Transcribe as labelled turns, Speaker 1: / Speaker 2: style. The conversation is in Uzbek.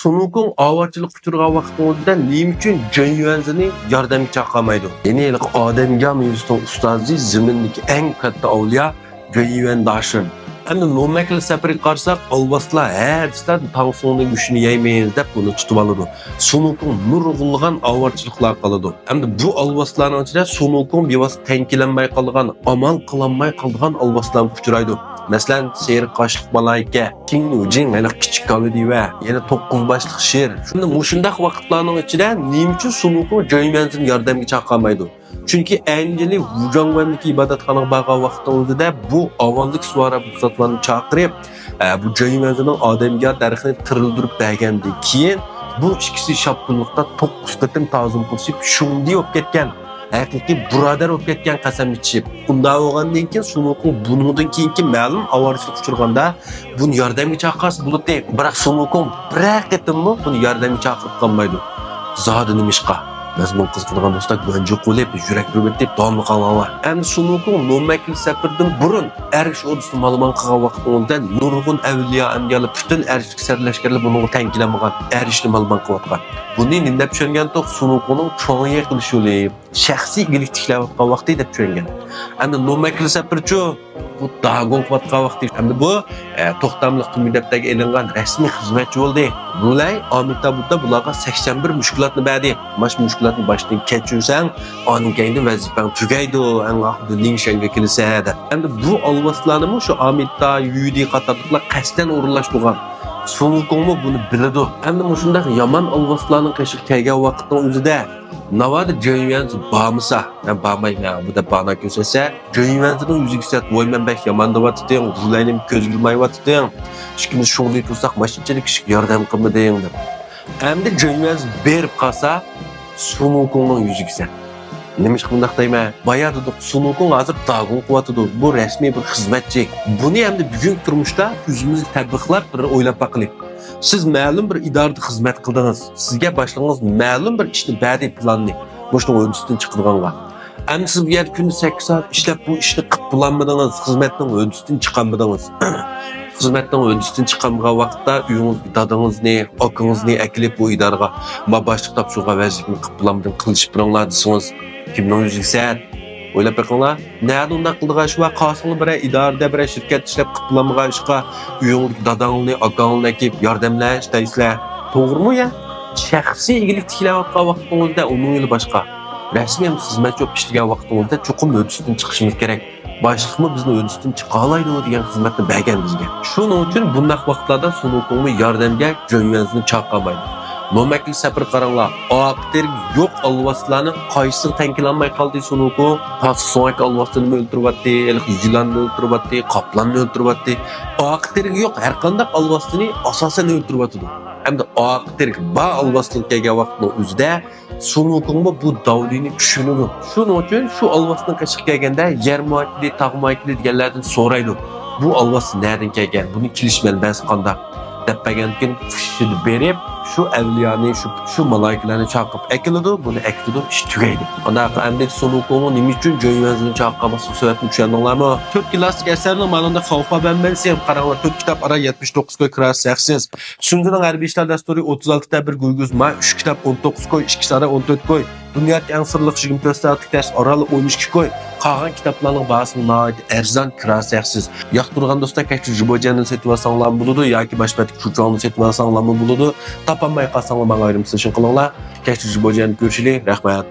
Speaker 1: Sunukun avaçılık uçurgan vaqtida nima uchun Jin Yuanzini yordamga chaqirmaydi? Ya'ni odamga mevzuning ustozi zimindagi eng katta avliyo Jin Yuan Dashin. Endi Nomakli safariga qarsak, alvaslar hadislar Tangsunning gücünü yeymeyiz deb buni tutib oladi. Sunukun nurg'ulg'an avaçılıklar qiladi. Endi bu alvaslarning ichida Sunukun bevosita tenkilanmay qolgan, amal qilolmay qolgan alvaslar uchraydi. Masalan, seyir qaşlıq malaika, King Nujin, mana kichik kalidi va yana 9 boshliq sher. Shunda mushundaq vaqtlarning ichida nima uchun Sunukun Jin Yuanzini yordamga chaqirmaydi? Chunki Anjeli Wuzhongwandagi ibodatxonaga borgan vaqtida bu avvallik suara busatlarni chaqirib, bu Jin Yuanzining odamga darxini tirildirib bergandan keyin bu ikkisi shapqinlikda 9 qatim ta'zim qilishib, shunday bo'lib ketgan. Haqiqiy birodar bo'lib ketgan qasam ichib. Unda bo'lgandan keyin Sunukun bundan keyingi ma'lum avorchilik uchirganda buni yordamga chaqirsa bo'ladi. Biroq Sunukun bir qatimmi buni yordamga chaqirib qolmaydi. Zodi nimishqa? Mazmun qizg'irgan do'stlar banjo qo'lib, yurak rubat deb davomli qolganlar. Endi Sunukun Nomakli safardan burun Arish o'rdusini ma'lumot qilgan vaqtida nurg'un avliyo amgalar butun Arish sarlashganlar buni tankilanmagan Arishni ma'lumot qilyotgan. Buni nima tushungandik? Sunukunning cho'ngiga qilish yo'li, shaxsiy ilik tiklayotgan vaqti deb tushungan. Endi Nomakli safarchi bu dagon qilayotgan vaqti. Endi bu to'xtamliq muddatdagi e'lingan rasmiy xizmatchi bo'ldi. Bulay Amitabhda bularga 81 mushkulotni berdi. Mash mushkulotni boshdan kechirsang, onun keyinda vazifang tugaydi, anqaqda Lingshanga kelsa edi. Endi bu alvaslarni shu Amitda, Yudi qatorliqlar qasdan o'rinlashtirgan. Sunukunmu buni biladi. Endi mushundaq yomon alvaslarning qishiq kelgan vaqtning o'zida navada Jin Yuanzi bormasa, men bormayman, bu da bana ko'rsatsa, Jin Yuanzining yuziga sat voyman bak yomon deyapti, Rulaynim ko'z bilmayapti. Ishkimiz shunday tursak, mashinchilik ishga yordam qilmading deb. Endi Jin Yuanzi berib qolsa, Sunukunning yuziga sat. Nima ish qilmoqda deyman? Bayada Sunukun hozir dagon qilyapti. Bu rasmiy bir xizmatchi. Buni endi bugungi turmushda o'zimizni tatbiqlab bir o'ylab baqaylik. Siz ma'lum bir idorada xizmat qildingiz. Sizga boshlig'ingiz ma'lum bir ishni badi planni boshning o'rnisidan chiqarganlar. Endi siz bu yerda kunda 8 soat ishlab bu ishni qilib bo'lmadingiz, xizmatning o'rnisidan chiqolmadingiz. Xizmatning o'rnisidan chiqqan vaqtda uyingiz, dadingizni, akangizni akilib bu idoraga ma boshliq topshirgan vazifani qilib bo'lmadim qilishib biringlar desangiz, kimning yuziga sat? O'ylab baqinglar. Nada unda qildigan shu va qosinglar bir idorada bir shirkat ishlab qilmagan ishqa uyingizga dadangni, akangni akib yordamlash deysizlar. To'g'rimi ya? Shaxsiy igilik tiklayotgan vaqtingizda uning yo'li boshqa. Rasmiy xizmatchi bo'lib ishlagan vaqtingizda chuqur o'tishdan chiqishimiz kerak. Boshliqmi bizni o'tishdan chiqa oladi degan xizmatni bergan bizga. Shuning uchun bunday vaqtlarda Sunukunni yordamga Jin Yuanzini chaqirmaydi. Nomakli safar qaranglar. Aqtir yo'q alvaslarning qaysini tankilanmay qoldi Sunukun. Pasi so'ngak alvaslarni o'ldiryapti, yilonni o'ldiryapti, qoplanni o'ldiryapti. Aqtir yo'q har qanday alvasini asosan o'ldiryapti. Hamda aqtir ba alvasning kelgan vaqtning o'zida Sunukunmi bu davrini tushunadi. Shuning uchun shu alvasning qishiq kelganda yarmoqli, tag'moqli deganlardan so'raydi. Bu alvas nereden kelgan? Buni kelish manbasi qanday? Deb bergankin fishini berib şu evliyani, şu malaikalarni chaqib ekiladi, buni ekitadi, ish tugaydi. Anaqa endi Sunukunning nima uchun Jin Yuanzini chaqirmaslik sababini tushundinglarmi? 4 klassik asarning ma'noda xavfa banbansi qaranglar, 4 kitob ara 79 koy kirasiz. Sunguning harbiy ishlar dasturi 36 ta bir go'yguzma, 3 kitob 19 koy, 2 sara 14 koy. Dünyadagi eng sirliq 24 soatlik dars orali 12 koy. Qolgan kitoblarning bahsini nihoyat arzon kirasiz. Yoqtirgan do'stlar Kashfi Jibojanni setib olsanglar bo'ladi yoki boshqa kuchonni setib olsanglar bo'ladi. Topolmay qolsanglar menga ayrim session qilinglar. Kashfi Jibojanni ko'rishlik. Rahmat.